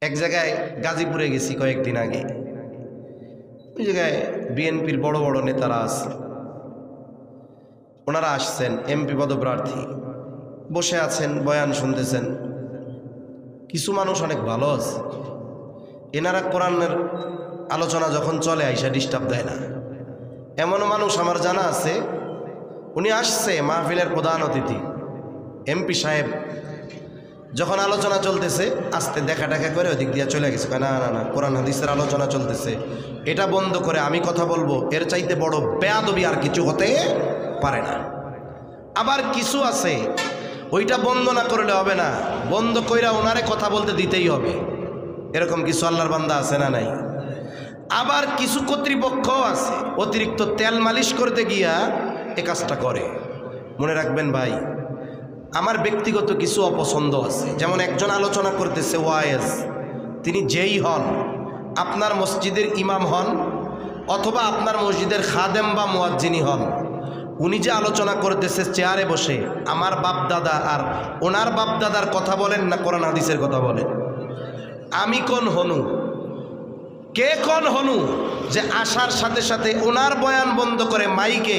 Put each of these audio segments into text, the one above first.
এক জায়গায় গাজীপুরে গেছি কয়েকদিন আগে। ওই জায়গায় বিএনপির বড় বড় নেতারা আছে, ওনারা আসছেন, এমপি পদপ্রার্থী বসে আছেন, বয়ান শুনতেছেন। কিছু মানুষ অনেক ভালো আছে, এনারা কোরআনের আলোচনা যখন চলে আইসা ডিস্টার্ব দেয় না। এমন মানুষ আমার জানা আছে, উনি আসছে মাহফিলের প্রধান অতিথি এমপি সাহেব, যখন আলোচনা চলতেছে আস্তে দেখা দেখা করে ওদিক দিয়ে চলে গেছে। না না না, কোরআন হাদিসের আলোচনা চলতেছে, এটা বন্ধ করে আমি কথা বলবো, এর চাইতে বড় বেয়াদবি আর কিছু হতে পারে না। আবার কিছু আছে ওইটা বন্ধ না করলে হবে না, বন্ধ কইরা ওনারে কথা বলতে দিতেই হবে। এরকম কিছু আল্লাহর বান্দা আছে না নাই? আবার কিছু কর্তৃপক্ষ আছে অতিরিক্ত তেল মালিশ করতে গিয়া এ কাজটা করে। মনে রাখবেন ভাই, আমার ব্যক্তিগত কিছু অপছন্দ আছে। যেমন একজন আলোচনা করতেছে ওয়াইজ, তিনি যেই হন, আপনার মসজিদের ইমাম হন অথবা আপনার মসজিদের খাদেম বা মুয়াজ্জিনি হন, উনি যে আলোচনা করতেছে চেয়ারে বসে, আমার বাপদাদা আর ওনার বাপদাদার কথা বলেন না কোরআন হাদিসের কথা বলেন? আমি কোন হনু, কে কোন হনু যে আসার সাথে সাথে ওনার বয়ান বন্ধ করে মাইকে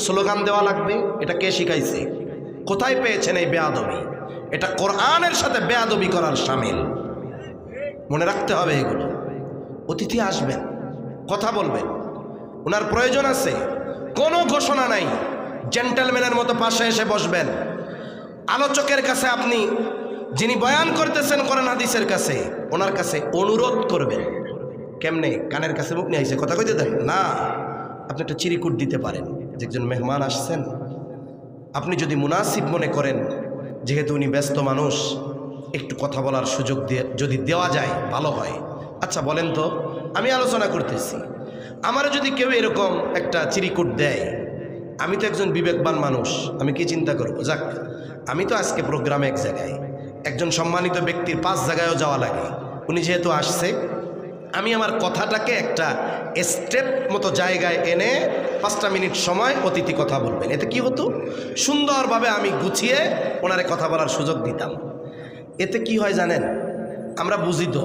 স্লোগান দেওয়া লাগবে? এটা কে শিখাইছে? কোথায় পেয়েছেন এই বেয়াদবি? এটা কোরআনের সাথে বেয়াদবি করার শামিল। মনে রাখতে হবে এগুলো। অতিথি আসবেন, কথা বলবেন, ওনার প্রয়োজন আছে, কোনো ঘোষণা নাই, জেন্টলম্যানের মতো পাশে এসে বসবেন। আলোচকের কাছে আপনি, যিনি বয়ান করতেছেন কোরআন হাদিসের কাছে, ওনার কাছে অনুরোধ করবেন। কেমনে? কানের কাছে মুখ নিয়ে আইসে কথা কইতে দেন না, আপনি একটা চিরিকুট দিতে পারেন যে একজন মেহমান আসছেন, আপনি যদি মুনাসিব মনে করেন, যেহেতু উনি ব্যস্ত মানুষ, একটু কথা বলার সুযোগ দিয়ে যদি দেওয়া যায় ভালো হয়। আচ্ছা বলেন তো, আমি আলোচনা করতেছি, আমার যদি কেউ এরকম একটা চিরিকুট দেয়, আমি তো একজন বিবেকবান মানুষ, আমি কি চিন্তা করবো? যাক, আমি তো আজকে প্রোগ্রামে এক জায়গায়, একজন সম্মানিত ব্যক্তির 5 জায়গায়ও যাওয়া লাগে, উনি যেহেতু আসছে, আমি আমার কথাটাকে একটা স্টেপ মতো জায়গায় এনে 5টা মিনিট সময় অতিথি কথা বলবেন। এতে কি হতো? সুন্দরভাবে আমি গুছিয়ে ওনারে কথা বলার সুযোগ দিতাম। এতে কি হয় জানেন? আমরা বুঝি তো,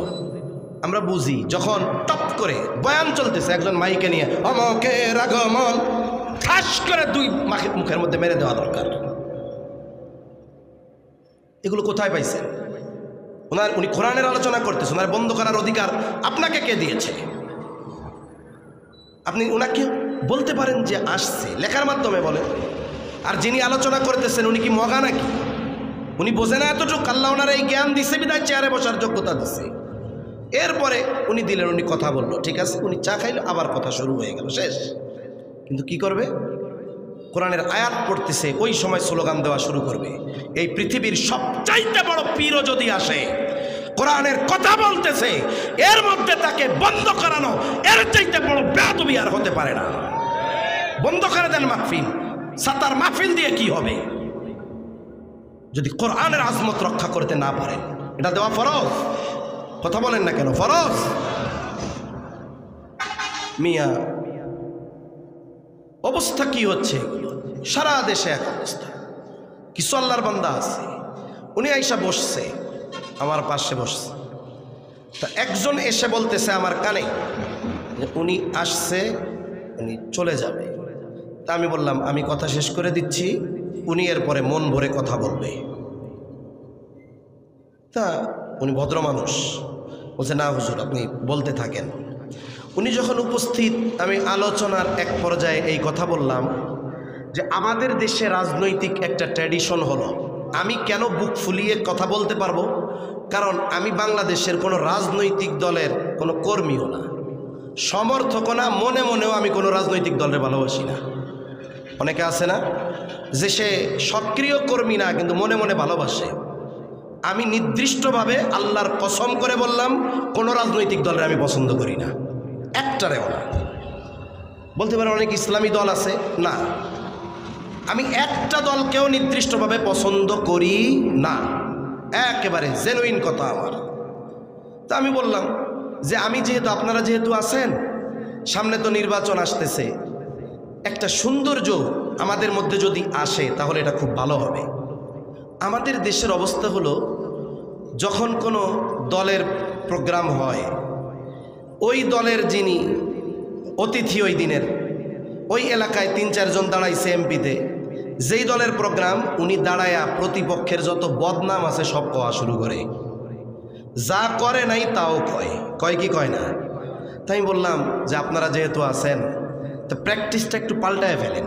আমরা বুঝি যখন টপ করে বয়ান চলতেছে, একজন মাইকে নিয়ে অমকের আগমন ঠাস করে 2 মুখের মধ্যে মেরে দেওয়া দরকার। এগুলো কোথায় পাইছেন? উনি কোরআনের আলোচনা করতেছে, ওনার বন্ধ করার অধিকার আপনাকে কে দিয়েছে? আপনি ওনাকে বলতে পারেন যে আসছে, লেখার মাধ্যমে বলেন। আর যিনি আলোচনা করতেছেন উনি কি মগা নাকি? উনি বোঝে না এতটুকু? আল্লাহ ওনার এই জ্ঞান দিছে বিদায় চেয়ারে বসার যোগ্যতা দিছে। এরপরে উনি দিলেন, উনি কথা বললো, ঠিক আছে, উনি চা খাইলো, আবার কথা শুরু হয়ে গেল, শেষ। কিন্তু কি করবে? কোরআনের আয়াত পড়তেছে, ওই সময় স্লোগান দেওয়া শুরু করবে। এই পৃথিবীর সবচাইতে বড় পীরও যদি আসে, কোরআনের কথা বলতেছে, এর মধ্যে তাকে বন্ধ করানো এর চাইতে বড় বেয়াদবি আর হতে পারে না। বন্ধ করে দেন মাহফিল। সাতার মাহফিল দিয়ে কি হবে যদি কোরআনের আজমত রক্ষা করতে না পারেন? এটা দেওয়া ফরজ। কথা বলেন না কেন? ফরজ। মিয়া, অবস্থা কি হচ্ছে? সারা দেশে এক অবস্থা। কিছু আল্লাহর বান্দা আছে, উনি আইসা বসছে, আমার পাশে বসছে, তা একজন এসে বলতেছে আমার কানে যে উনি আসছে, উনি চলে যাবে। তা আমি বললাম আমি কথা শেষ করে দিচ্ছি, উনি এরপরে মন ভরে কথা বলবে। তা উনি ভদ্র মানুষ, বলছে না হুজুর আপনি বলতে থাকেন। উনি যখন উপস্থিত, আমি আলোচনার এক পর্যায়ে এই কথা বললাম যে আমাদের দেশে রাজনৈতিক একটা ট্র্যাডিশন হলো, আমি কেন বুক ফুলিয়ে কথা বলতে পারবো? কারণ আমি বাংলাদেশের কোনো রাজনৈতিক দলের কোনো কর্মীও না, সমর্থকও না, মনে মনেও আমি কোনো রাজনৈতিক দলের ভালোবাসি না। অনেকে আছে না যে সে সক্রিয় কর্মী না কিন্তু মনে মনে ভালোবাসে। আমি নির্দিষ্টভাবে আল্লাহর কসম করে বললাম, কোনো রাজনৈতিক দলের আমি পছন্দ করি না, একটারেও না। বলতে পারে অনেক ইসলামী দল আছে, না, আমি একটা দলকেও নির্দিষ্টভাবে পছন্দ করি না, একেবারে জেনুইন কথা আমার। তা আমি বললাম যে আমি যেহেতু, আপনারা যেহেতু আছেন, সামনে তো নির্বাচন আসতেছে, একটা সৌন্দর্য আমাদের মধ্যে যদি আসে তাহলে এটা খুব ভালো হবে। আমাদের দেশের অবস্থা হলো, যখন কোনো দলের প্রোগ্রাম হয়, ওই দলের যিনি অতিথি ওই দিনের, ওই এলাকায় ৩-৪ জন দাঁড়াইছে এমপিতে, যেই দলের প্রোগ্রাম উনি দাঁড়ায়া প্রতিপক্ষের যত বদনাম আছে সব কওয়া শুরু করে, যা করে নাই তাও কয়, কয় কি কয় না। তাই আমি বললাম যে আপনারা যেহেতু আছেন তো প্র্যাকটিসটা একটু পাল্টায় ফেলেন।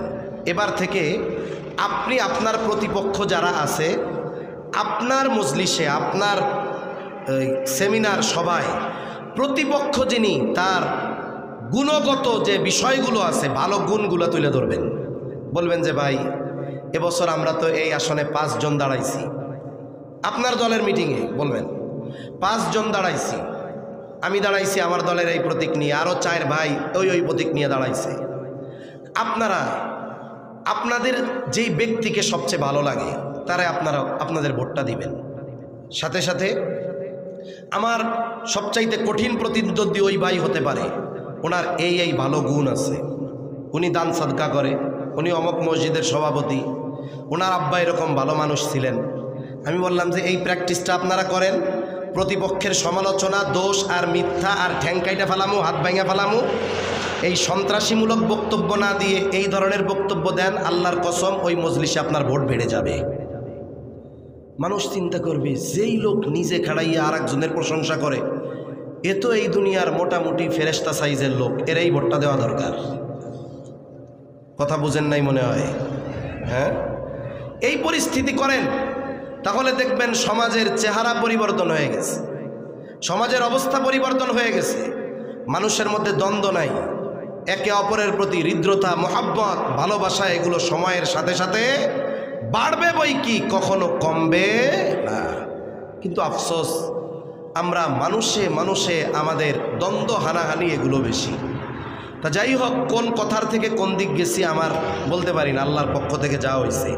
এবার থেকে আপনি আপনার প্রতিপক্ষ যারা আছে আপনার মজলিসে, আপনার সেমিনার সভায় প্রতিপক্ষ যিনি, তার গুণগত যে বিষয়গুলো আছে ভালো গুণগুলো তুলে ধরবেন। বলবেন যে ভাই এবছর আমরা তো এই আসনে 5 জন দাঁড়াইছি, আপনার দলের মিটিংয়ে বলবেন 5 জন দাঁড়াইছি, আমি দাঁড়াইছি আমার দলের এই প্রতীক নিয়ে, আরও 4 ভাই ওই প্রতীক নিয়ে দাঁড়াইছে। আপনারা আপনাদের যেই ব্যক্তিকে সবচেয়ে ভালো লাগে তারা আপনাদের ভোটটা দিবেন। সাথে সাথে আমার সবচাইতে কঠিন প্রতিদ্বন্দ্বী ওই ভাই হতে পারে, ওনার এই ভালো গুণ আছে, উনি দান সদকা করে, উনি অমক মসজিদের সভাপতি, ওনার আব্বা এরকম ভালো মানুষ ছিলেন। আমি বললাম যে এই প্র্যাকটিসটা আপনারা করেন, প্রতিপক্ষের সমালোচনা, দোষ আর মিথ্যা আর ঠ্যাংকাইটা ফেলামু, হাত ভাঙা ফেলামু, এই সন্ত্রাসীমূলক বক্তব্য না দিয়ে এই ধরনের বক্তব্য দেন, আল্লাহর কসম ওই মজলিসে আপনার ভোট বেড়ে যাবে। মানুষ চিন্তা করবে যেই লোক নিজে খাড়াইয়া আর একজনের প্রশংসা করে, এ তো এই দুনিয়ার মোটামুটি ফেরেশতা সাইজের লোক, এরাই ভোটটা দেওয়া দরকার। কথা বুঝেন নাই মনে হয়? হ্যাঁ, এই পরিস্থিতি করেন তাহলে দেখবেন সমাজের চেহারা পরিবর্তন হয়ে গেছে, সমাজের অবস্থা পরিবর্তন হয়ে গেছে, মানুষের মধ্যে দ্বন্দ্ব নাই, একে অপরের প্রতি হৃদ্রতা, মহাব্বত, ভালোবাসা এগুলো সময়ের সাথে সাথে বাড়বে বই কি, কখনো কমবে না। কিন্তু আফসোস আমরা মানুষে আমাদের দ্বন্দ্ব হানাহানি এগুলো বেশি। তা যাই হোক, কোন কথার থেকে কোন দিক গেছি আমার বলতে পারি না, আল্লাহর পক্ষ থেকে যা হয়েছে।